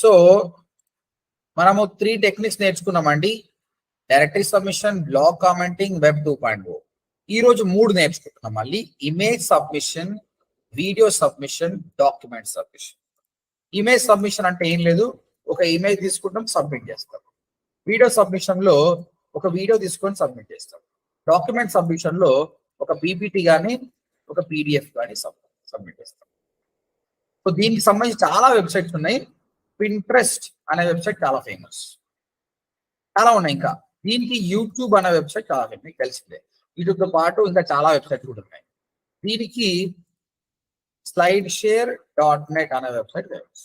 So మనము 3 techniques నేర్చుకున్నామండి. Directory submission, blog commenting, web 2.0. ఈ రోజు 3 నేర్చుకుంటున్నాం. మళ్ళీ image submission, video submission, document submission. Image submission అంటే ఏం లేదు, ఒక ఇమేజ్ తీసుకుంటాం, సబ్మిట్ చేస్తాం. వీడియో సబ్మిషన్ లో ఒక వీడియో తీసుకొని సబ్మిట్ చేస్తాం. డాక్యుమెంట్ సబ్మిషన్ లో ఒక పీపీటీ కానీ ఒక పీడిఎఫ్ కానీ సబ్మిట్ చేస్తాం. సో దీనికి సంబంధించి చాలా వెబ్సైట్స్ ఉన్నాయి. పింట్రెస్ట్ అనే వెబ్సైట్ చాలా ఫేమస్, చాలా ఉన్నాయి. ఇంకా దీనికి యూట్యూబ్ అనే వెబ్సైట్ చాలా ఫేమస్, మీకు తెలిసిందే. వీటితో పాటు ఇంకా చాలా వెబ్సైట్స్ కూడా ఉన్నాయి. దీనికి slideshare.net అనే వెబ్సైట్ ఫేమస్.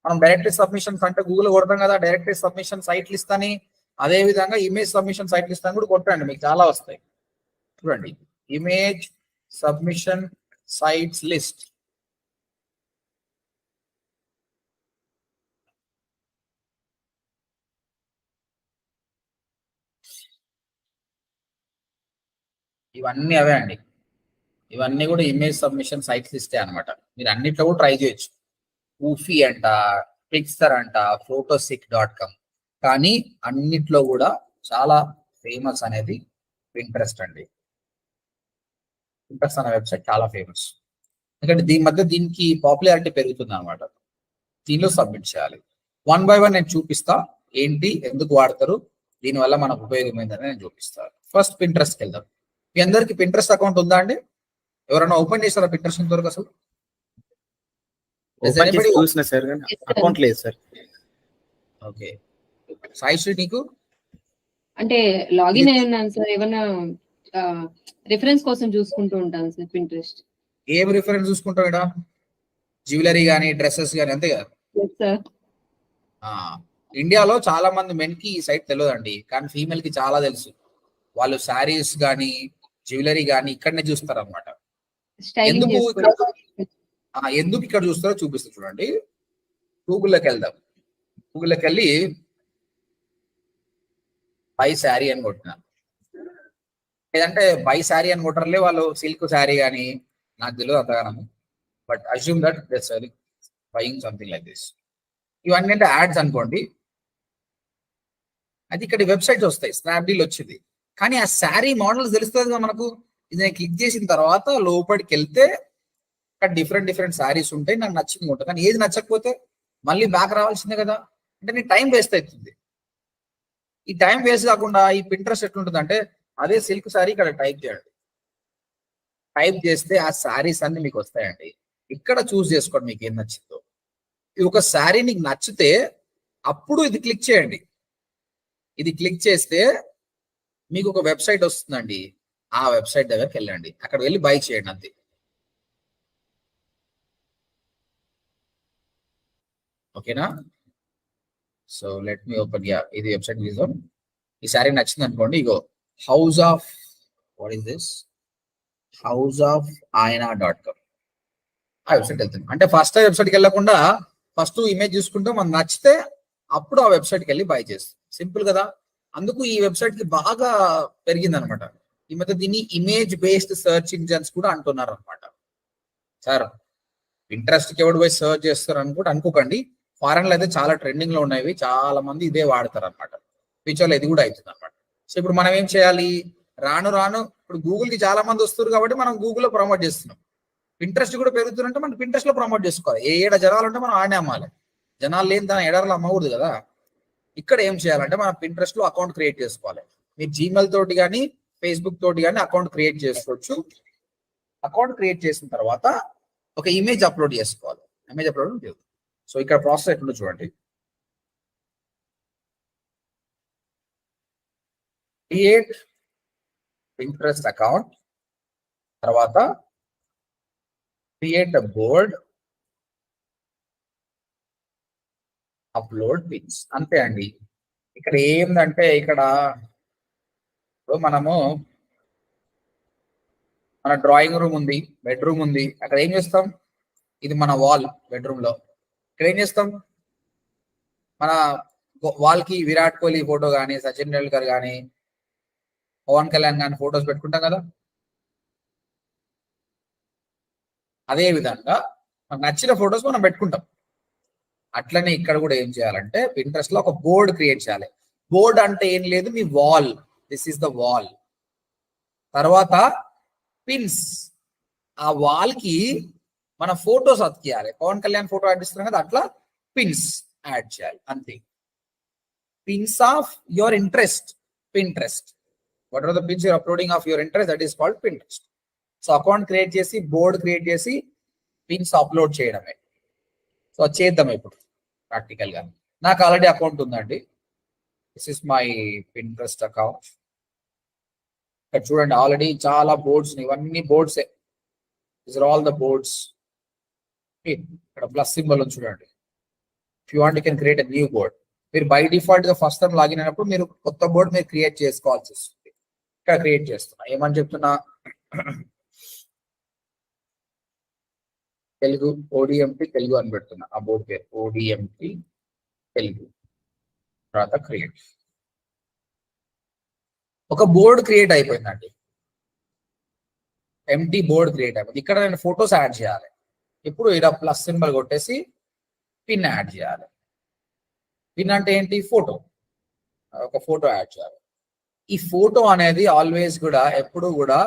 మనం డైరెక్టరీ సబ్మిషన్స్ అంటే గూగుల్ కొడతాం కదా, డైరెక్టరీ సబ్మిషన్ సైట్ లిస్ట్ అని. అదే విధంగా ఇమేజ్ సబ్మిషన్ సైట్ లిస్ట్ అని కూడా కొట్టండి, మీకు చాలా వస్తాయి. చూడండి, ఇమేజ్ సబ్మిషన్ సైట్స్ లిస్ట్. ఇవన్నీ అవే అండి, ఇవన్నీ కూడా ఇమేజ్ సబ్మిషన్ సైట్స్ లిస్టే అనమాట. మీరు అన్నిట్లో కూడా ట్రై చేయొచ్చు. ఊఫీ అంట, పిక్సర్ అంట, photosick.com. కానీ అన్నిట్లో కూడా చాలా ఫేమస్ అనేది పింట్రెస్ట్ అండి. పింట్రెస్ట్ అనే వెబ్సైట్ చాలా ఫేమస్, ఎందుకంటే దీనికి పాపులారిటీ పెరుగుతుంది అనమాట. దీనిలో సబ్మిట్ చేయాలి. 1 by 1 నేను చూపిస్తా, ఏంటి ఎందుకు వాడతారు, దీనివల్ల మనకు ఉపయోగం ఏంటని నేను చూపిస్తాను. ఫస్ట్ పింట్రెస్ట్కి వెళ్దాం. మీ అందరికి పింట్రెస్ట్ అకౌంట్ ఉందా అండి? ఎవరైనా ఓపెన్ చేస్తారా పింట్రెస్ట్ ఇంతవరకు? అసలు అకౌంట్ లేదు సార్. ఓకే, సాయిశ్రీ నీకు? అంటే లాగిన్ అయి ఉన్నాను సార్, ఏమన్నా రిఫరెన్స్ కోసం చూసుకుంటూ ఉంటాను సార్ పింట్రెస్ట్. ఏం రిఫరెన్స్ చూసుకుంటావు ఇక్కడ? జ్యువెలరీ కానీ, డ్రెస్సెస్ కానీ, అంతే కదా సార్? ఇండియాలో చాలా మంది మెన్ కి ఈ సైట్ తెలియదండి, కానీ ఫీమేల్ కి చాలా తెలుసు. వాళ్ళు శారీస్ కానీ జ్యువెలరీ కానీ ఇక్కడనే చూస్తారు అనమాట. ఎందుకు ఇక్కడ చూస్తారో చూపిస్తా చూడండి. గూగుల్లోకి వెళ్దాం. గూగుల్లోకి వెళ్ళి బై శారీ అని కొట్టిన, లేదంటే బై శారీ అని కొట్టర్లే వాళ్ళు సిల్క్ శారీ కానీ, నాకు తెలియదు అంతగానము, but assume that this buying something like this. ఇవన్నీ అంటే యాడ్స్ అనుకోండి. అది ఇక్కడ వెబ్సైట్స్ వస్తాయి. స్నాప్డీల్ వచ్చింది, కానీ ఆ శారీ మోడల్స్ తెలుస్తుంది కదా మనకు. ఇది నేను క్లిక్ చేసిన తర్వాత లోపలికి వెళ్తే అక్కడ డిఫరెంట్ శారీస్ ఉంటాయి, నాకు నచ్చింది ఉంటుంది. కానీ ఏది నచ్చకపోతే మళ్ళీ బ్యాక్ రావాల్సిందే కదా, అంటే నీ టైం వేస్ట్ అవుతుంది. ఈ టైం వేస్ట్ కాకుండా ఈ పింట్రెస్ట్ ఎట్లుంటుంది అంటే, అదే సిల్క్ శారీ ఇక్కడ టైప్ చేయండి. టైప్ చేస్తే ఆ శారీస్ అన్ని మీకు వస్తాయండి. ఇక్కడ చూస్ చేసుకోండి మీకు ఏం నచ్చిందో. ఇది ఒక శారీ నీకు నచ్చితే అప్పుడు ఇది క్లిక్ చేయండి. ఇది క్లిక్ చేస్తే మీకు ఒక వెబ్సైట్ వస్తుందండి. ఆ వెబ్సైట్ దగ్గరికి వెళ్ళండి, అక్కడ వెళ్ళి బై చేయండి అంతే. ఓకేనా? So let me open. ఇది వెబ్సైట్ చూద్దాం. ఈ శారీ నచ్చింది అనుకోండి, ఇగో హౌస్ ఆఫ్ houseofayana.com ఆ వెబ్సైట్ వెళ్తుంది. అంటే ఫస్ట్ వెబ్సైట్కి వెళ్ళకుండా ఫస్ట్ ఇమేజ్ చూసుకుంటే మనం నచ్చితే అప్పుడు ఆ వెబ్సైట్కి వెళ్ళి బై చేస్తాం. సింపుల్ కదా. అందుకు ఈ వెబ్సైట్ కి బాగా పెరిగింది అనమాట. ఈ మధ్య దీన్ని ఇమేజ్ బేస్డ్ సర్చ్ ఇంజన్స్ కూడా అంటున్నారు అనమాట. సార్ పింట్రెస్ట్ కి ఎవడు పోయి సర్చ్ చేస్తారు అనుకుంటే అనుకోకండి. ఫారెన్ లో అయితే చాలా ట్రెండింగ్ లో ఉన్నాయి, చాలా మంది ఇదే వాడతారు అనమాట. ఫ్యూచర్ లో ఇది కూడా అవుతుంది అనమాట. సో ఇప్పుడు మనం ఏం చేయాలి, రాను రాను ఇప్పుడు గూగుల్ కి చాలా మంది వస్తారు కాబట్టి మనం గూగుల్లో ప్రమోట్ చేస్తున్నాం. పింట్రెస్ట్ కూడా పెరుగుతుందంటే మనం పింట్రెస్ట్ లో ప్రమోట్ చేసుకోవాలి. ఏడ జనాలు ఉంటే మనం ఆడనే అమ్మాలి. జనాలు లేని దాని ఎడర్లు అమ్మకూడదు కదా. ఇక్కడ ఏం చేయాలంటే మనం పింట్రెస్ట్ లో అకౌంట్ క్రియేట్ చేసుకోవాలి. మీరు జీమెయిల్ తోటి కానీ ఫేస్బుక్ తోటి కానీ అకౌంట్ క్రియేట్ చేసుకోవచ్చు. అకౌంట్ క్రియేట్ చేసిన తర్వాత ఒక ఇమేజ్ అప్లోడ్ చేసుకోవాలి. ఇమేజ్ అప్లోడ్ ఉంటుంది. సో ఇక్కడ ప్రాసెస్ ఎట్లుందో చూడండి. క్రియేట్ పింట్రెస్ట్ అకౌంట్, తర్వాత create a board, upload pics, అంతే అండి. ఇక్కడ ఏంటంటే ఇక్కడ మనము మన డ్రాయింగ్ రూమ్ ఉంది, బెడ్రూమ్ ఉంది. అక్కడ ఏం చేస్తాం, ఇది మన వాల్ బెడ్రూమ్ లో. ఇక్కడ ఏం చేస్తాం, మన వాల్ కి విరాట్ కోహ్లీ ఫోటో కానీ, సచిన్ టెండూల్కర్ కానీ, పవన్ కళ్యాణ్ కానీ ఫొటోస్ పెట్టుకుంటాం కదా. అదే విధంగా మనకు నచ్చిన ఫొటోస్ మనం పెట్టుకుంటాం. అట్లనే ఇక్కడ కూడా ఏం చేయాలంటే Pinterest లో ఒక బోర్డ్ క్రియేట్ చేయాలి. బోర్డ్ అంటే ఏం లేదు, మీ wall. This is the wall. తర్వాత పిన్స్. ఆ వాల్ కి మన ఫోటోస్ అతికియాలి. పవన్ కళ్యాణ్ ఫోటో యాడ్ చేస్తున్నాం కదా, అట్లా పిన్స్ యాడ్ చేయాలి అంతే. Pins of your interest, Pinterest. What are the pins you're uploading of your interest, that is called Pinterest. So account create చేసి బోర్డ్ క్రియేట్ చేసి పిన్స్ అప్లోడ్ చేయడమే. సో చేద్దాం ఇప్పుడు ప్రాక్టికల్ గా. నాకు ఆల్రెడీ అకౌంట్ ఉందండి. This is my Pinterest account. ఇక్కడ చూడండి ఆల్రెడీ చాలా బోర్డ్స్, ఇవన్నీ బోర్డ్సే. These are all the boards. ఇక్కడ ప్లస్ సింబల్ ఉంది చూడండి. If you want you can create a new board. మీరు బై డిఫాల్ట్ గా ఫస్ట్ టైం లాగిన్ అయినప్పుడు మీరు కొత్త బోర్డ్ మీరు క్రియేట్ చేసుకోవాల్సి వస్తుంది. ఇక్కడ క్రియేట్ చేస్తున్నా. ఏమని చెప్తున్నా, తెలుగు ODMT తెలుగు అని పెడుతున్నా. ఆ బోర్డ్ పేరు ODMT తెలుగు. తర్వాత క్రియేట్. ఒక బోర్డ్ క్రియేట్ అయిపోయిందండి. ఎంటీ బోర్డ్ క్రియేట్ అయిపోయింది. ఇక్కడ నేను ఫొటోస్ యాడ్ చేయాలి. ఇప్పుడు ఇక్కడ ప్లస్ సింబల్ కొట్టేసి పిన్ యాడ్ చేయాలి. పిన్ అంటే ఏంటి, ఫోటో. ఒక ఫోటో యాడ్ చేయాలి. ఈ ఫోటో అనేది ఆల్వేస్ కూడా ఎప్పుడు కూడా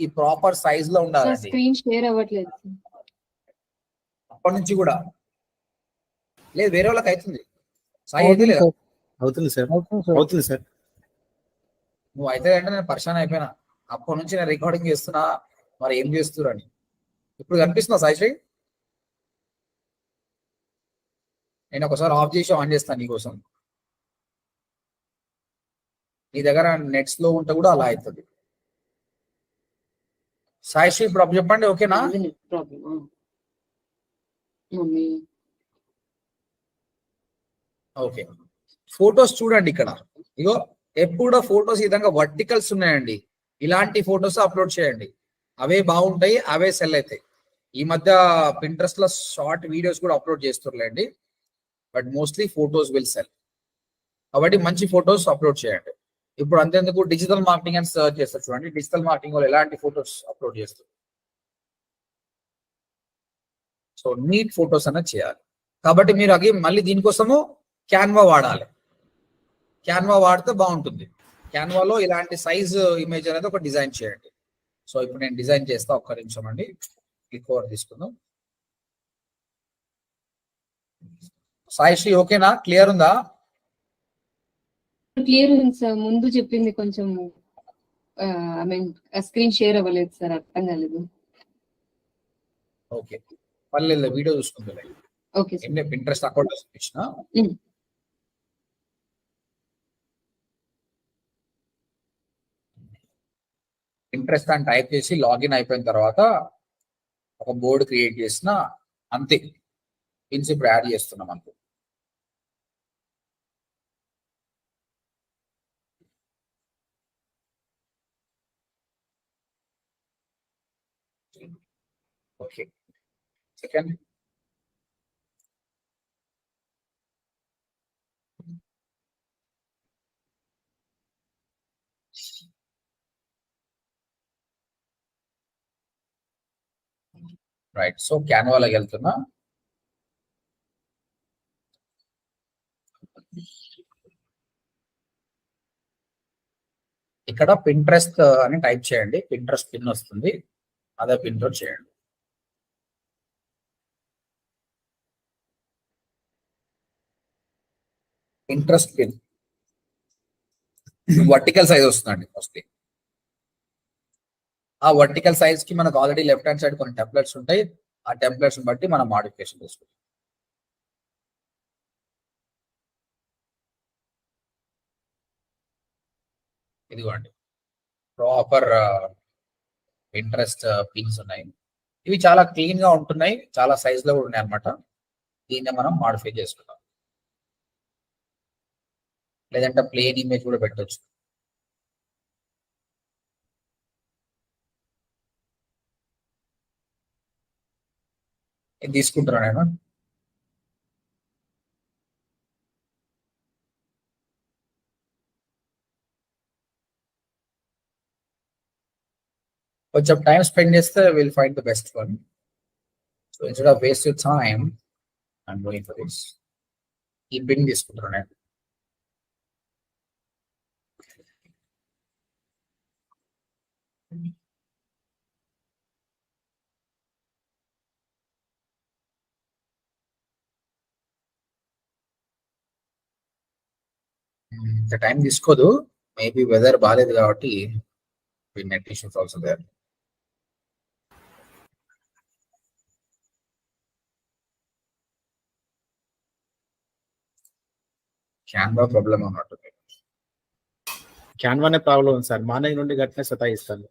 ఈ ప్రాపర్ సైజ్ లో ఉండాలి. స్క్రీన్ షేర్ అవ్వట్లేదు అప్పటి నుంచి కూడా లేదు, వేరే వాళ్ళకి అవుతుంది. సాయి అయితే లేదా? అవుతుంది సార్, అవుతుంది సార్. నువ్వు అయితే అంటే నేను పరిశాన్ అయిపోయినా. అప్పటి నుంచి నేను రికార్డింగ్ చేస్తున్నా, మరి ఏం చేస్తురని. ఇప్పుడు కనిపిస్తున్నా సాయిశ్రీ? నేను ఒకసారి ఆఫ్ చేసి ఆన్ చేస్తాను నీకోసం. నీ దగ్గర నెట్ స్లో ఉంటే కూడా అలా అవుతుంది. సాయిశ్రీ ఇప్పుడు అప్పుడు చెప్పండి, ఓకేనా? ఓకే. ఫొటోస్ చూడండి ఇక్కడ. ఇగో ఎప్పుడు ఫొటోస్ ఈ విధంగా వర్టికల్స్ ఉన్నాయండి. ఇలాంటి ఫొటోస్ అప్లోడ్ చేయండి. అవే బాగుంటాయి, అవే సెల్ అవుతాయి. ఈ మధ్య Pinterest లో షార్ట్ వీడియోస్ కూడా అప్లోడ్ చేస్తున్నారండి. But mostly photos will sell. కాబట్టి మంచి ఫొటోస్ అప్లోడ్ చేయండి. ఇప్పుడు అంతేందుకు డిజిటల్ మార్కెటింగ్ అని సర్చ్ చేస్తారు చూడండి. డిజిటల్ మార్కెటింగ్ వాళ్ళు ఎలాంటి ఫొటోస్ అప్లోడ్ చేస్తారు. సో నీట్ ఫొటోస్ అనేది చేయాలి. కాబట్టి మీరు అది మళ్ళీ దీనికోసము క్యాన్వా వాడాలి. క్యాన్వా వాడితే బాగుంటుంది. క్యాన్వాలో ఇలాంటి సైజ్ ఇమేజ్ అనేది ఒక డిజైన్ చేయండి. సో ఇప్పుడు నేను డిజైన్ చేస్తా, ఒక్క నిమిషం అండి. క్లిక్ ఓవర్ తీసుకుందాం. సాయిశ్రీ ఓకేనా, క్లియర్ ఉందా? క్లియర్ ఉంది సార్. ముందు చెప్పింది కొంచెం ఐ మీన్ స్క్రీన్ షేర్ అవ్వలేదు సార్, అర్థం కాలేదు. ఓకే, పర్లేదు, వీడియో చూసుకుందా. Okay sir. Pinterest అకౌంట్ ఇచ్చిన. Pinterest అని టైప్ చేసి లాగిన్ అయిపోయిన తర్వాత ఒక బోర్డు క్రియేట్ చేసిన అంతే. పిన్స్ ఇప్పుడు యాడ్ చేస్తున్నాం అంతే. Okay, second. రైట్. సో క్యాన్వాలోకి వెళ్తున్నా. ఇక్కడ Pinterest అని టైప్ చేయండి. Pinterest పిన్ వస్తుంది, అదే పిన్ తోటి చేయండి. Pinterest పిన్ వర్టికల్ సైజ్ వస్తుందండి మోస్ట్లీ. ఆ వర్టికల్ సైజ్ కి మనకు ఆల్రెడీ లెఫ్ట్ హ్యాండ్ సైడ్ కొన్ని టెంప్లెట్స్ ఉంటాయి. ఆ టెంప్లెట్స్ బట్టి మనం మాడిఫికేషన్ చేసుకుంటాం. ఇదిగోండి ప్రాపర్ Pinterest పిన్స్ ఉన్నాయి. ఇవి చాలా క్లీన్ గా ఉంటున్నాయి, చాలా సైజ్ లో కూడా ఉన్నాయి అనమాట. దీన్ని మనం మాడిఫై చేసుకుంటాం. లేదంటే ప్లేన్ ఇమేజ్ కూడా పెట్టొచ్చు. ఇది తీసుకుంటున్నాను నేను. కొంచెం టైం స్పెండ్ చేస్తే will find the best one. So instead of waste your time, I'm going for this. ఈ పిన్ తీసుకుంటాను నేను. ఇంత టైం తీసుకోదు, మేబీ వెదర్ బాగాలేదు కాబట్టి net issues also there. Canva problem అన్నట్టు. క్యాన్వానే ప్రాబ్లం ఉంది సార్, మార్నింగ్ నుండి గట్టినే సతాయిస్తాను.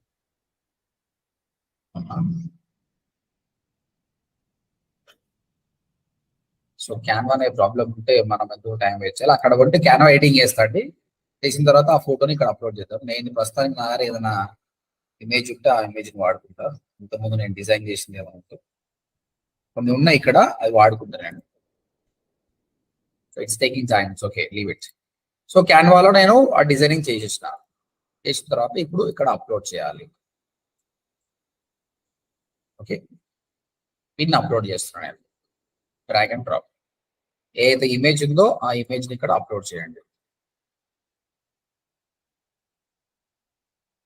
సో క్యాన్వా అనే ప్రాబ్లం ఉంటే మనం ఎంతో టైం వేస్ట్ చేయాలి. అక్కడ ఉంటే క్యాన్వా ఎడిటింగ్ చేస్తాండి, చేసిన తర్వాత ఆ ఫోటోని ఇక్కడ అప్లోడ్ చేద్దాం. నేను ప్రస్తుతానికి నా దగ్గర ఏదైనా ఇమేజ్ ఉంటే ఆ ఇమేజ్ ని వాడుకుంటా. ఇంతకుముందు నేను డిజైన్ చేసింది ఏమంటే కొన్ని ఉన్నాయి ఇక్కడ, అవి వాడుకుంటాను నేను. So it's taking time, okay leave it. So క్యాన్వాలో నేను ఆ డిజైనింగ్ చేసిన తర్వాత ఇప్పుడు ఇక్కడ అప్లోడ్ చేయాలి. ఓకే, పిన్ అప్లోడ్ చేస్తున్నాను నేను. Drag and drop. ఏదైతే ఇమేజ్ ఉందో ఆ ఇమేజ్ ని ఇక్కడ అప్లోడ్ చేయండి.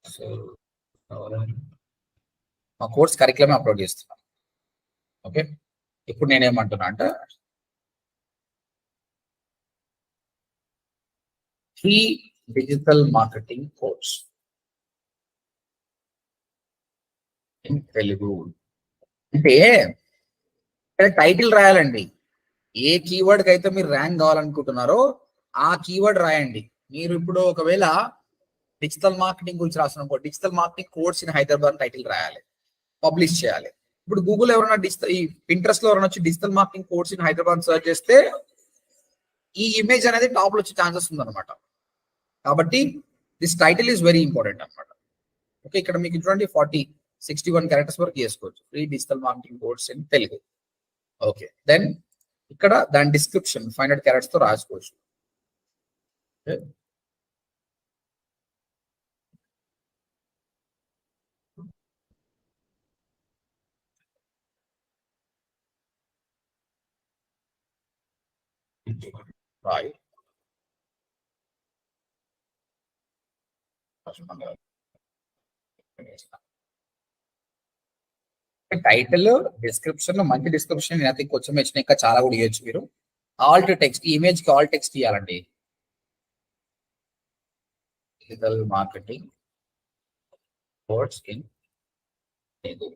సో మా కోర్స్ కరికులమే అప్లోడ్ చేస్తున్నాను. ఓకే, ఇప్పుడు నేనేమంటున్నా అంటే free digital marketing course in Telugu అంటే టైటిల్ రాయాలండి. ఏ కీవర్డ్ కి అయితే మీరు ర్యాంక్ కావాలనుకుంటున్నారో ఆ కీవర్డ్ రాయండి. మీరు ఇప్పుడు ఒకవేళ డిజిటల్ మార్కెటింగ్ గురించి రాస్తున్నా, digital marketing course in Hyderabad title రాయాలి, పబ్లిష్ చేయాలి. ఇప్పుడు గూగుల్ ఎవరైనా ఈ పింట్రెస్ట్ లో ఎవరైనా వచ్చి digital marketing course in Hyderabad search చేస్తే ఈ ఇమేజ్ అనేది టాప్ లో వచ్చే ఛాన్సెస్ ఉందన్నమాట. కాబట్టి this title is very important అనమాట. ఓకే, ఇక్కడ మీకు చూడండి 61 క్యారెక్టర్స్ వరకు చేసుకోవచ్చు. Free digital marketing course in Telugu. Okay, then ఇక్కడ దాని డిస్క్రిప్షన్ 500 క్యారెక్టర్స్ తో రాసుకోవచ్చు. Right. టైటిల్ డిస్క్రిప్షన్ లో మంచి డిస్క్రిప్షన్ అయితే కొంచెం వచ్చిన ఇంకా చాలా కూడా ఇవ్వచ్చు. మీరు ఆల్ట్ టెక్స్ట్, ఇమేజ్ కి ఆల్ టెక్స్ట్ ఇవ్వాలండి. Digital marketing course in Telugu.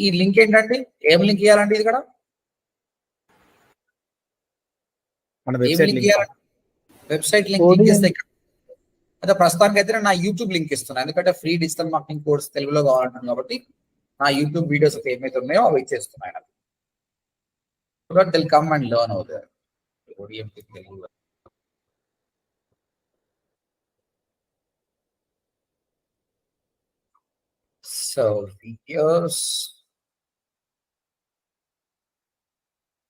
ఈ లింక్ ఏంటండి? ఏం లింక్ ఇవ్వాలండి? ఇది కూడా మన వెబ్సైట్ లింక్. వెబ్సైట్ లింక్ చేస్తే అదే ప్రస్తుతానికి అయితే నా యూట్యూబ్ లింక్ ఇస్తున్నాను, ఎందుకంటే ఫ్రీ డిజిటల్ మార్కెటింగ్ కోర్స్ తెలుగులో కావాలంటున్నాను కాబట్టి నా యూట్యూబ్ వీడియోస్ ఏమైతే ఉన్నాయో అవి ఇచ్చేస్తున్నాను. కమ్ అండ్ లెర్న్ అవుతారు. సో ఇయర్స్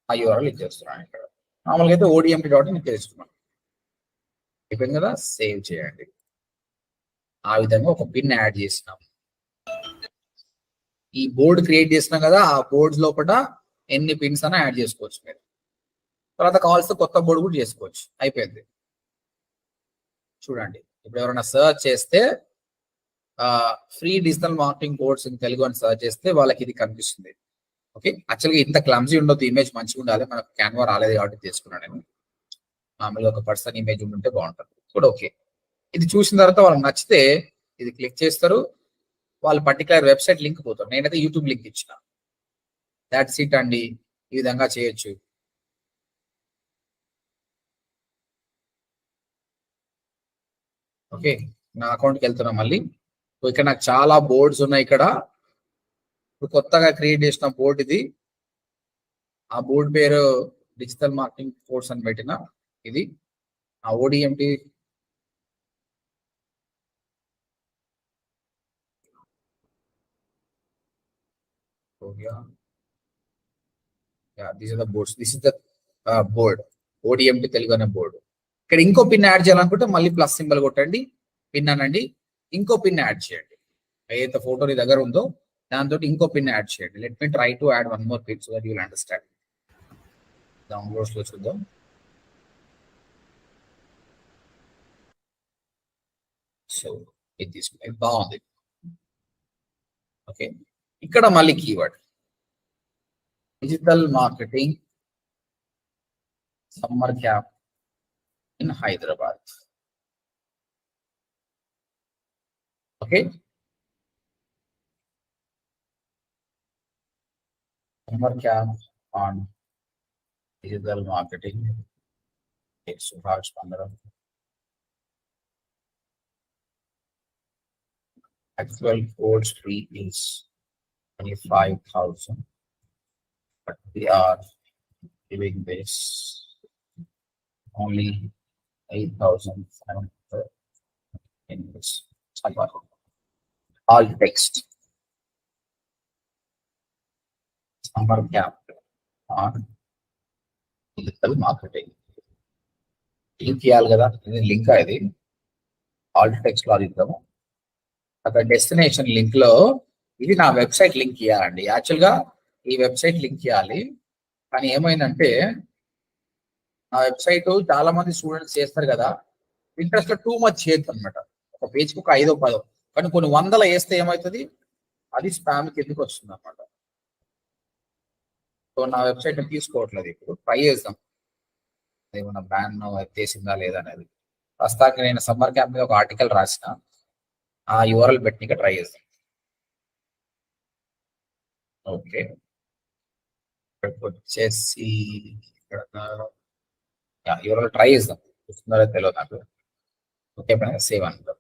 ఆ యూఆర్ఎల్ ఇచ్చేస్తున్నాను. ఇక్కడ మామూలుగా అయితే ODMT.in ఇచ్చేస్తున్నాను. అయిపోయింది కదా, సేవ్ చేయండి. ఆ విధంగా ఒక పిన్ యాడ్ చేసినాం. ఈ బోర్డు క్రియేట్ చేసినాం కదా, ఆ బోర్డ్స్ లోపల ఎన్ని పిన్స్ అయినా యాడ్ చేసుకోవచ్చు మీరు. తర్వాత కావాల్సిన కొత్త బోర్డు కూడా చేసుకోవచ్చు. అయిపోయింది. చూడండి, ఇప్పుడు ఎవరైనా సర్చ్ చేస్తే free digital marketing course in Telugu అని సర్చ్ చేస్తే వాళ్ళకి ఇది కనిపిస్తుంది. ఓకే, యాక్చువల్గా ఇంత క్లమ్జీ ఉండొద్దు, ఇమేజ్ మంచిగా ఉండాలి. మనకు క్యాన్వా రాలేదు కాబట్టి తీసుకున్నాను నేను. మామూలుగా ఒక పర్సన్ ఇమేజ్ ఉంటే బాగుంటుంది కూడా. ఓకే, ఇది చూసిన తర్వాత వాళ్ళకి నచ్చితే ఇది క్లిక్ చేస్తారు, వాళ్ళు పర్టికులర్ వెబ్సైట్ లింక్ పోతారు. నేనైతే యూట్యూబ్ లింక్ ఇచ్చిన. దాట్స్ ఇట్ అండి. ఈ విధంగా చేయొచ్చు. ఓకే, నా అకౌంట్కి వెళ్తున్నా మళ్ళీ. ఇక్కడ నాకు చాలా బోర్డ్స్ ఉన్నాయి. ఇక్కడ ఇప్పుడు కొత్తగా క్రియేట్ చేసిన బోర్డు ఇది. ఆ బోర్డు పేరు డిజిటల్ మార్కెటింగ్ కోర్స్ అని పెట్టిన. ఇది ఆ ODMT this is the boards. This is the board, ODMT Telugu అనే బోర్డు. ఇక్కడ ఇంకో పిన్ యాడ్ చేయాలనుకుంటే మళ్ళీ ప్లస్ సింబల్ కొట్టండి, పిన్ అనండి, ఇంకో పిన్ యాడ్ చేయండి. ఏదైతే ఫోటో నీ దగ్గర ఉందో దాంతో ఇంకో పిన్ యాడ్ చేయండి. Let me try to add one more pin so that you will understand. Downloads లో చూద్దాం. సో ఇది తీసుకున్నాయి, బాగుంది. ఓకే, ఇక్కడ మళ్ళీ keyword digital marketing summer camp in Hyderabad. Okay, summer camp on digital marketing. Subhash Pandaram. Actual course fee is 25,000, but we are giving this only 8,500 in this all text. Summer camp on digital marketing. Link ఇవ్వాలి కదా, ఇది link ఇది Alt text లో ఇద్దాము. అక్కడ destination link లో ఇది నా వెబ్సైట్ లింక్ ఇవ్వాలండి. యాక్చువల్ గా ఈ వెబ్సైట్ లింక్ ఇవ్వాలి, కానీ ఏమైందంటే నా వెబ్సైట్ చాలా మంది స్టూడెంట్స్ చేస్తారు కదా, ఇంట్రెస్ట్ లో టూ మచ్ చేయొద్దు అనమాట. ఒక పేజ్కి ఒక 5-10, కానీ కొన్ని 100 వేస్తే ఏమవుతుంది, అది స్పామ్ కిందకి వస్తుంది అనమాట. సో నా వెబ్సైట్ తీసుకోవట్లేదు, ఇప్పుడు ట్రై చేద్దాం ఏమన్నా బ్యాన్ ఎత్తేసిందా లేదా అనేది. ప్రస్తుతానికి నేను సమ్మర్ క్యాంప్ మీద ఒక ఆర్టికల్ రాసిన, ఆ యూఆర్ఎల్ పెట్టిన ట్రై చేస్తాం. ఓకే, ఇక్కడికి వచ్చేసి యూఆర్ఎల్ ట్రై చేద్దాం, వస్తుందో తెలియదు నాకు. ఓకే, సేవ్ అంటాం.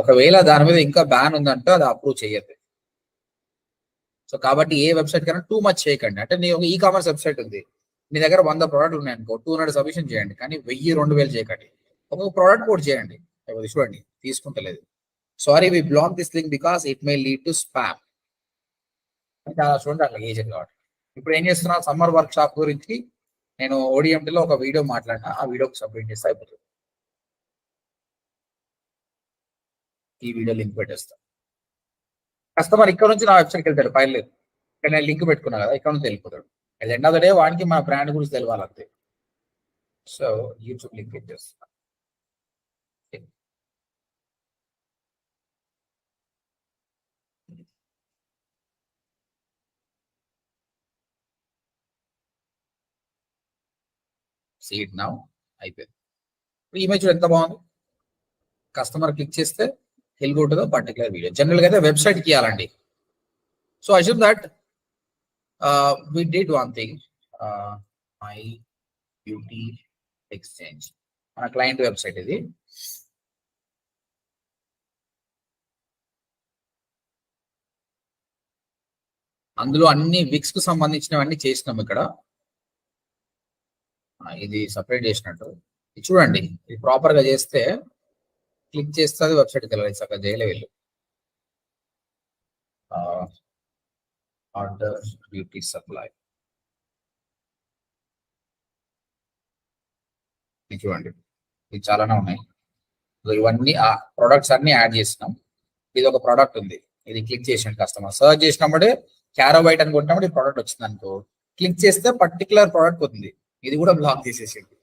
ఒకవేళ దాని మీద ఇంకా బ్యాన్ ఉందంటే అది అప్రూవ్ చేయద్దు. సో కాబట్టి ఏ వెబ్సైట్ కన్నా టూ మచ్ చేయకండి. అంటే నీ ఒక ఈ కామర్స్ వెబ్సైట్ ఉంది, మీ దగ్గర 100 ప్రోడక్ట్లు ఉన్నాయనుకో, 200 సబ్మిషన్ చేయండి, కానీ 1000-2000 చేయకండి. ఒక ప్రోడక్ట్ కూడా చేయండి. చూడండి తీసుకుంటలేదు. Sorry, we block this link because it may lead to spam. చాలా చూడండి అట్లా ఏజెంట్ కాబట్టి. ఇప్పుడు ఏం చేస్తున్నా, సమ్మర్ వర్క్ షాప్ గురించి నేను ఓడిఎంటీలో ఒక వీడియో మాట్లాడినా, ఆ వీడియోకి సబ్మిట్ చేస్తే అయిపోతుంది. ఈ వీడియో లింక్ పెట్టేస్తాను. కస్టమర్ ఇక్కడ నుంచి నా వెబ్సైట్కి వెళ్తాడు, ఫైల్ లేదు, ఇక్కడ నేను లింక్ పెట్టుకున్నా కదా, ఇక్కడ నుంచి వెళ్ళిపోతాడు. At end of the day వాడికి మన బ్రాండ్ గురించి తెలియాలంతే. సో యూట్యూబ్ లింక్ ఇచ్చేస్తా. సీట్ నౌ అయిపోయింది. ఇమేజ్ ఎంత బాగుంది. కస్టమర్ క్లిక్ చేస్తే he'll go to the particular video. General గా అయితే వెబ్సైట్ కి ఇవ్వాలండి. So assume that we did one thing, my beauty exchange, మన క్లయింట్ వెబ్సైట్ ఇది. అందులో అన్ని విక్స్ కు సంబంధించినవన్నీ చేసినాం. ఇక్కడ ఇది సపరేట్ చేసినట్టు ఇది చూడండి. ఇది ప్రాపర్ గా చేస్తే క్లిక్ చేస్తే అది వెబ్సైట్కి వెళ్ళాలి. సగం చేయలే వీళ్ళు. ఆర్డర్ బ్యూటీ సప్లై చూడండి, ఇది చాలానే ఉన్నాయి. ఇవన్నీ ఆ ప్రొడక్ట్స్ అన్ని యాడ్ చేసినాం. ఇది ఒక ప్రోడక్ట్ ఉంది, ఇది క్లిక్ చేసిన కస్టమర్ సర్చ్ చేసినప్పుడే క్యారోబైట్ అని కొట్టినప్పుడు ఈ ప్రోడక్ట్ వచ్చింది అనుకో, క్లిక్ చేస్తే పర్టికులర్ ప్రోడక్ట్ ఉంది. ఇది కూడా బ్లాక్ చేసేసింది.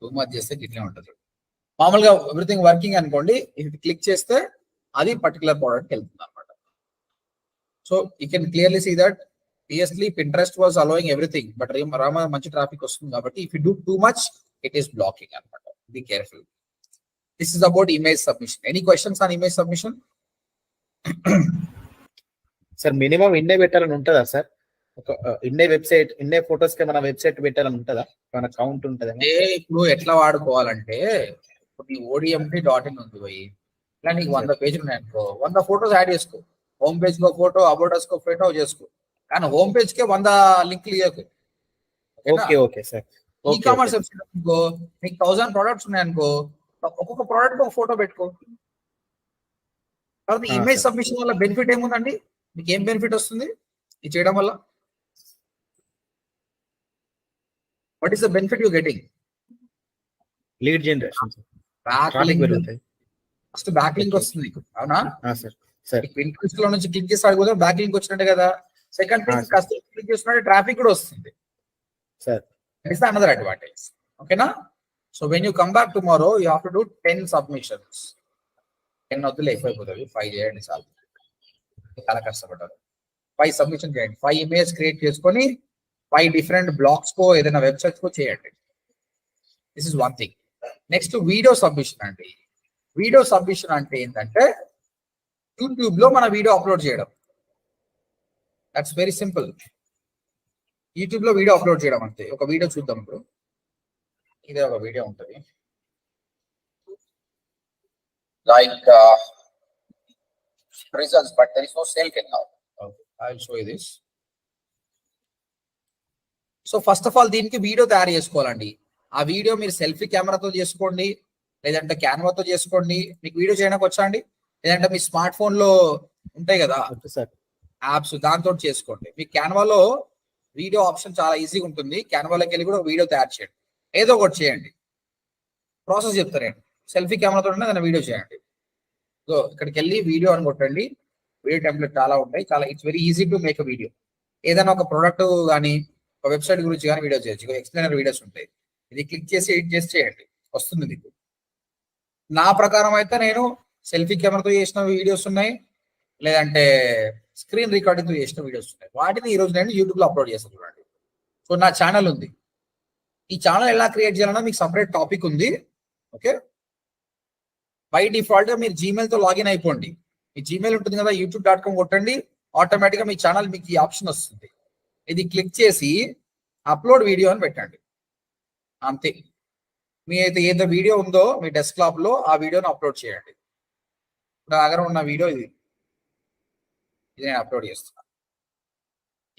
టూ మచ్ చేస్తే ఇట్లే ఉంటుంది. మామూలుగా ఎవ్రీథింగ్ వర్కింగ్ అనుకోండి, ఇది క్లిక్ చేస్తే అది పర్టికులర్ ప్రోడక్ట్కి వెళ్తుంది అనమాట. So you can clearly see that previously Pinterest was allowing everything, but Rama manchi traffic వస్తుంది కాబట్టి if you do too much it is blocking అనమాట. Be careful. This is about image submission. Any questions on image submission? Sir minimum ఇన్నే పెట్టాలని ఉంటుందా sir? ఒక ఇన్నే website, ఇన్నే photos కి మన వెబ్సైట్ పెట్టాలని ఉంటుందా? మన కౌంట్ ఉంటుందా? ఇప్పుడు ఎట్లా వాడుకోవాలంటే, ఇప్పుడు నీ ODMT.in ఉంది పోయి, ఇలా నీకు 100 పేజీలు ఉన్నాయనుకో, 100 ఫోటోస్ యాడ్ చేసుకో. హోమ్ పేజ్ కో ఫోటో, అబౌట్ అస్ కో ఫోటో చేసుకో, కానీ హోమ్ పేజ్ కే 100 లింక్లు ఇవ్వకు. Okay okay sir. E commerce website అనుకో, నీకు 1000 ప్రోడక్ట్స్ ఉన్నాయనుకో, ఒక్కొక్క ప్రోడక్ట్ ఒక ఫోటో పెట్టుకో. తర్వాత ఇమేజ్ సబ్మిషన్ వల్ల బెనిఫిట్ ఏముందండి? మీకు ఏం బెనిఫిట్ వస్తుంది ఇది చేయడం వల్ల? What is the benefit you getting? Lead generation, first back link వస్తుంది నీకు, అవునా? సార్ సార్ ఇంట్రెస్ట్ లో నుంచి క్లిక్ చేసి అడిగిపోతే బ్యాక్ లింక్ వచ్చినట్టే కదా. Second thing sir. Customer click చేస్తున్నట్టు ట్రాఫిక్ కూడా వస్తుంది. Sir it's another advantage. ఓకేనా? So when you come back tomorrow you have to do 10 submissions. 10 వద్దులే ఎక్కువైపోతుంది, 5 చేయండి చాలు, చాలా కష్టపడ్డారు. 5 సబ్మిషన్ చేయండి, 5 ఇమేజ్ క్రియేట్ చేసుకొని 5 డిఫరెంట్ బ్లాగ్స్ కో ఏదైనా వెబ్సైట్స్ కో చేయండి. This is one thing. Next video submission అండి. వీడియో సబ్మిషన్ అంటే ఏంటంటే యూట్యూబ్ లో మన వీడియో అప్లోడ్ చేయడం. That's very simple. యూట్యూబ్ లో వీడియో అప్లోడ్ చేయడం అంతే. ఒక వీడియో చూద్దాం ఇప్పుడు. ఇదే ఒక వీడియో ఉంటుంది, like results, but there is no sale till now. Okay, I will show you this. So first of all దీనికి వీడియో తయారు చేసుకోవాలండి. ఆ వీడియో మీరు సెల్ఫీ కెమెరాతో చేసుకోండి, లేదంటే క్యాన్వాతో చేసుకోండి. మీకు వీడియో చేయడానికి వచ్చా అండి? లేదంటే మీ స్మార్ట్ ఫోన్ లో ఉంటాయి కదా సార్ యాప్స్, దాంతో చేసుకోండి. మీ క్యాన్వాలో వీడియో ఆప్షన్ చాలా ఈజీగా ఉంటుంది. క్యాన్వాలోకి వెళ్ళి కూడా వీడియో తయారు చేయండి, ఏదో ఒకటి చేయండి. ప్రాసెస్ చెప్తారండి. సెల్ఫీ కెమెరాతో దాన్ని వీడియో చేయండి. సో ఇక్కడికి వెళ్ళి వీడియో అని కొట్టండి. వీడియో టెంప్లెట్ చాలా ఉంటాయి, చాలా it's very easy to make a video. ఏదైనా ఒక ప్రొడక్ట్ కానీ ఒక వెబ్సైట్ గురించి కానీ వీడియో చేయొచ్చు. ఎక్స్ప్లెయినర్ వీడియోస్ ఉంటాయి. ఇది క్లిక్ చేసి ఎడిట్ చేసి చేయండి, వస్తుంది మీకు. నా ప్రకారం అయితే నేను సెల్ఫీ కెమెరాతో చేసిన వీడియోస్ ఉన్నాయి, లేదంటే స్క్రీన్ రికార్డింగ్తో చేసిన వీడియోస్ ఉన్నాయి. వాటిని ఈ రోజు నేను యూట్యూబ్ లో అప్లోడ్ చేస్తాను చూడండి. సో నా ఛానల్ ఉంది. ఈ ఛానల్ ఎలా క్రియేట్ చేయాలన్నా మీకు సపరేట్ టాపిక్ ఉంది. ఓకే, బై డిఫాల్ట్ గా మీరు జీమెయిల్ తో లాగిన్ అయిపోండి. మీ జీమెయిల్ ఉంటుంది కదా, youtube.com కొట్టండి, ఆటోమేటిక్ గా మీ ఛానల్ మీకు ఈ ఆప్షన్ వస్తుంది. ఇది క్లిక్ చేసి అప్లోడ్ వీడియో అని పెట్టండి, అంతే. మీ అయితే ఏదో వీడియో ఉందో మీ డెస్క్టాప్ లో ఆ వీడియోని అప్లోడ్ చేయండి. నా దగ్గర ఉన్న వీడియో ఇది నేను అప్లోడ్ చేస్తున్నా.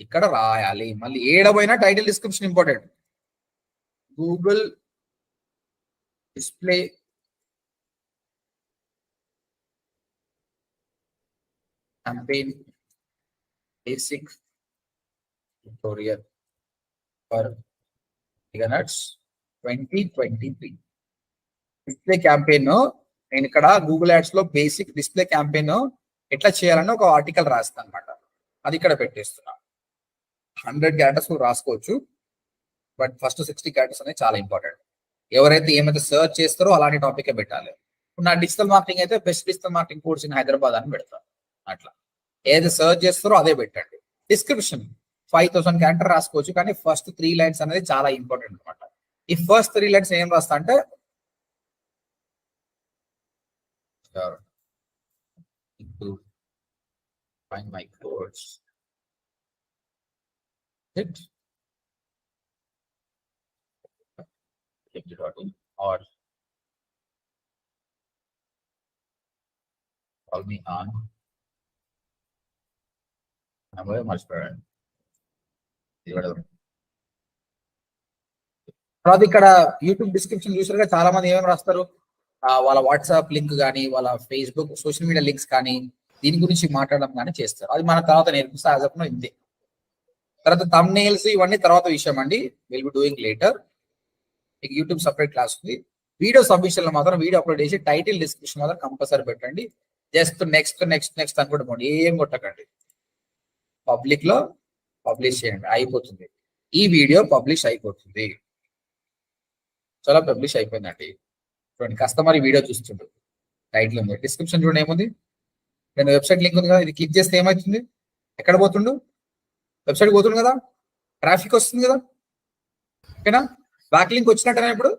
ఇక్కడ రాయాలి, మళ్ళీ ఏడబోయినా title description important. Google display campaign basic tutorial for beginners 2023. Display campaign నేను ఇక్కడ గూగుల్ యాడ్స్ లో బేసిక్ డిస్ప్లే క్యాంపెయిన్ ఎట్లా చేయాలని ఒక ఆర్టికల్ రాస్తాను అనమాట. అది ఇక్కడ పెట్టేస్తున్నా. 100 క్యారెక్టర్స్ రాసుకోవచ్చు, బట్ ఫస్ట్ 60 క్యారెక్టర్స్ అనేది చాలా ఇంపార్టెంట్. ఎవరైతే ఏమైతే సర్చ్ చేస్తారో అలాంటి టాపిక్ పెట్టాలి. నా డిజిటల్ మార్కెటింగ్ అయితే best digital marketing course in Hyderabad అని పెడతాను. అట్లా ఏది సర్చ్ చేస్తారో అదే పెట్టండి. డిస్క్రిప్షన్ 5000 క్యారెక్టర్ రాసుకోవచ్చు, కానీ ఫస్ట్ 3 లైన్స్ అనేది చాలా ఇంపార్టెంట్ అనమాట. ఈ ఫస్ట్ 3 లైన్స్ ఏం రాస్తా అంటే find my course or call me on number మర్చిపోయాను. తర్వాత ఇక్కడ యూట్యూబ్ డిస్క్రిప్షన్ చూసారుగా, చాలా మంది ఏమేమి రాస్తారు, వాళ్ళ వాట్సాప్ లింక్ కానీ వాళ్ళ ఫేస్బుక్ సోషల్ మీడియా లింక్స్ కానీ దీని గురించి మాట్లాడడం కానీ చేస్తారు. అది మన తర్వాత నేర్పిస్తే యాజ్ ఆఫ్ నౌ ఇంతే. తర్వాత థంబ్నెయిల్స్ ఇవన్నీ తర్వాత విషయం అండి, విల్ బి డూయింగ్ లేటర్. మీకు యూట్యూబ్ సపరేట్ క్లాస్ ఉంది. వీడియో సబ్మిషన్ లో మాత్రం వీడియో అప్లోడ్ చేసి టైటిల్ డిస్క్రిప్షన్ మాత్రం కంపల్సరీ పెట్టండి. జస్ట్ నెక్స్ట్ నెక్స్ట్ నెక్స్ట్ అని కూడా ఏం కొట్టకండి. పబ్లిక్ లో పబ్లిష్ చేయండి, అయిపోతుంది. ఈ వీడియో పబ్లిష్ అయిపోతుంది. చాలా పబ్లిష్ అయిపోయిందండి. చూడండి, కస్టమర్ ఈ వీడియో చూస్తుండు, టైటిల్ ఉంది, డిస్క్రిప్షన్ చూడండి ఏముంది, నేను వెబ్సైట్ లింక్ ఉంది కదా, ఇది క్లిక్ చేస్తే ఏమవుతుంది, ఎక్కడ పోతుండు, వెబ్సైట్ పోతుండు కదా, ట్రాఫిక్ వస్తుంది కదా. ఓకేనా, బ్యాక్ లింక్ వచ్చినట్టేనా ఇప్పుడు.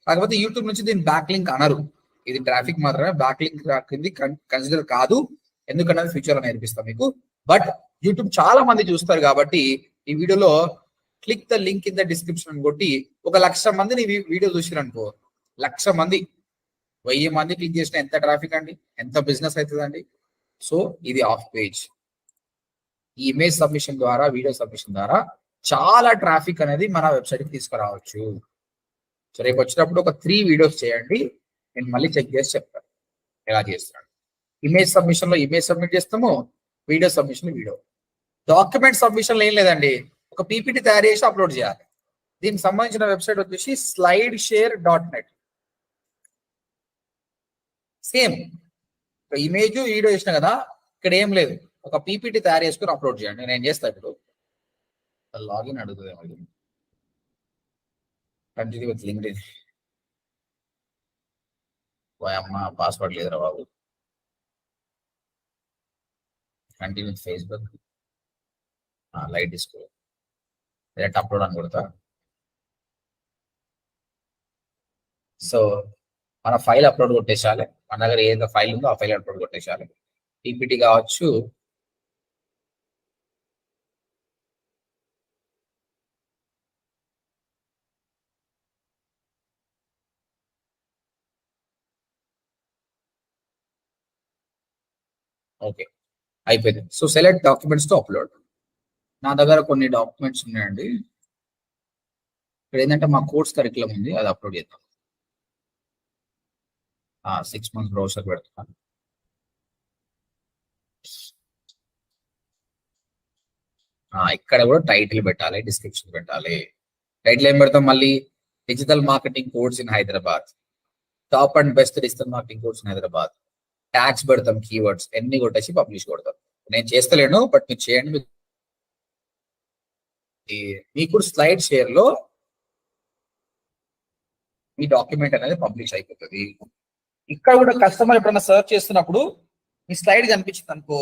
కాకపోతే యూట్యూబ్ నుంచి దీన్ని బ్యాక్ లింక్ అనరు, ఇది ట్రాఫిక్ మాత్రమే. బ్యాక్ లింక్ కింది కన్సిడర్ కాదు, ఎందుకన్నది ఫ్యూచర్ లో నేర్పిస్తాం మీకు. బట్ యూట్యూబ్ చాలా మంది చూస్తారు కాబట్టి ఈ వీడియోలో click the link in the description కొట్టి 1,00,000 మందిని వీడియో చూసిరనుకో, 1,00,000 మంది 1000 మంది క్లిక్ చేసిన ఎంత ట్రాఫిక్ అండి, ఎంత బిజినెస్ అవుతుందండి. సో ఇది ఆఫ్ పేజ్. ఈ ఇమేజ్ సబ్మిషన్ ద్వారా, వీడియో సబ్మిషన్ ద్వారా చాలా ట్రాఫిక్ అనేది మన వెబ్సైట్ కి తీసుకురావచ్చు. సో రేపు వచ్చినప్పుడు ఒక 3 వీడియోస్ చేయండి, నేను మళ్ళీ చెక్ చేసి చెప్తాను ఎలా చేస్తున్నాను. ఇమేజ్ సబ్మిషన్ లో ఇమేజ్ సబ్మిట్ చేస్తాము, video submission video. Document submission ఏం లేదండి, ఒక పీపీటీ తయారు చేసి అప్లోడ్ చేయాలి. దీనికి సంబంధించిన వెబ్సైట్ వచ్చేసి slideshare.net. సేమ్ ఇమేజ్ వీడియో చేసిన కదా, ఇక్కడ ఏం లేదు, ఒక పీపీటీ తయారు చేసుకుని అప్లోడ్ చేయండి. నేను చేస్తా ఇప్పుడు. లాగిన్ అడుగుతుంది, కంటిన్యూ విత్ లింక్డ్ఇన్. అమ్మ పాస్వర్డ్ లేదురా బాబు. Continue with Facebook, light disco, direct upload అని కొడతా. సో మన ఫైల్ అప్లోడ్ కొట్టేసాలి. మన దగ్గర ఏదో ఫైల్ ఉందో ఆ ఫైల్ అప్లోడ్ కొట్టేసాలి. పీపీటీ కావచ్చు, ఓకే అయిపోయింది. సో సెలెక్ట్ డాక్యుమెంట్స్ తో అప్లోడ్. నా దగ్గర కొన్ని డాక్యుమెంట్స్ ఉన్నాయండి. ఇక్కడ ఏంటంటే మా కోర్స్ కరికులం ఉంది, అది అప్లోడ్ చేద్దాం. 6 months బ్రౌజర్ పెడుతున్నాను. ఇక్కడ కూడా టైటిల్ పెట్టాలి, డిస్క్రిప్షన్ పెట్టాలి. టైటిల్ ఏం పెడతాం మళ్ళీ? Digital marketing course in Hyderabad, top and best digital marketing course in Hyderabad. Tags పెడతాం, కీవర్డ్స్ ఎన్ని కొట్టేసి పబ్లిష్ కొడతాం. నేను చేస్తలేను, బట్ మీరు చేయండి. మీకు స్లైడ్ షేర్ లో మీ డాక్యుమెంట్ అనేది పబ్లిష్ అయిపోతుంది. ఇక్కడ కూడా కస్టమర్ ఎప్పుడైనా సర్చ్ చేస్తున్నప్పుడు మీ స్లైడ్ కనిపించింది అనుకో,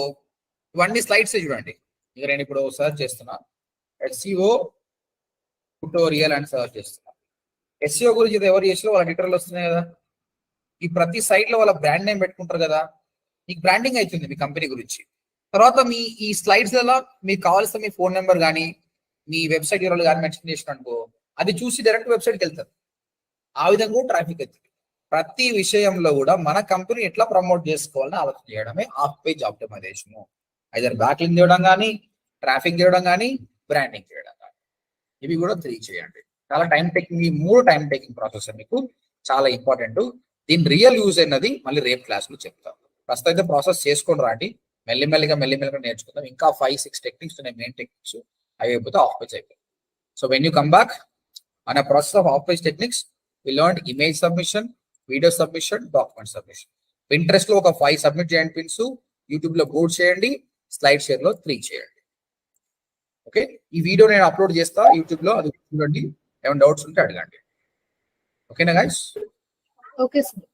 ఇవన్నీ స్లైడ్స్ చూడండి. ఇక నేను ఇప్పుడు సర్చ్ చేస్తున్నా, SEO ట్యూటోరియల్ అని సర్చ్ చేస్తున్నా. SEO గురించి ఎవరు చేసినా వాళ్ళ ట్విట్టర్లు వస్తున్నాయి కదా. ఈ ప్రతి సైట్ లో వాళ్ళ బ్రాండ్ నేమ్ పెట్టుకుంటారు కదా, మీకు బ్రాండింగ్ అవుతుంది మీ కంపెనీ గురించి. తర్వాత మీ ఈ స్లైడ్స్ లలో మీకు కావాల్సిన మీ ఫోన్ నెంబర్ కానీ మీ వెబ్సైట్ యూఆర్ఎల్ కానీ మెన్షన్ చేసిన అనుకో, అది చూసి డైరెక్ట్ వెబ్సైట్కి వెళ్తారు. ఆ విధంగా కూడా ట్రాఫిక్ అవుతుంది. ప్రతి విషయంలో కూడా మన కంపెనీ ఎట్లా ప్రమోట్ చేసుకోవాలని ఆలోచన చేయడమే ఆఫ్ పేజ్ ఆప్టిమైజేషన్. ఐదర్ బ్యాక్లింక్ చేయడం కానీ, ట్రాఫిక్ చేయడం కానీ, బ్రాండింగ్ చేయడం కానీ, ఇవి కూడా 3 చేయండి. చాలా టైం టేకింగ్, ఈ 3 టైం టేకింగ్ ప్రాసెస్ మీకు చాలా ఇంపార్టెంట్. దీని రియల్ యూజ్ అయినది మళ్ళీ రేపు క్లాస్ లో చెప్తాం. ప్రస్తుతం అయితే ప్రాసెస్ చేసుకొని రాండి, మెల్లిమెల్లిగా నేర్చుకుందాం. ఇంకా 5-6 టెక్నిక్స్ ఉన్నాయి, మెయిన్ టెక్నిక్స్. అవి అయిపోతే ఆఫ్ పేజ్ అయిపోయింది. So when you come back on a process of off page techniques, we learned image submission, video submission, document submission. Pinterest లో ఒక 5 సబ్మిట్ చేయండి పిన్స్, యూట్యూబ్ లో బోర్డ్ చేయండి, స్లైడ్ షేర్ లో 3 చేయండి. ఓకే, ఈ వీడియో నేను అప్లోడ్ చేస్తా యూట్యూబ్ లో, అది చూడండి. ఏమైనా డౌట్స్ ఉంటే అడగండి. ఓకేనా గైస్? Okay sir.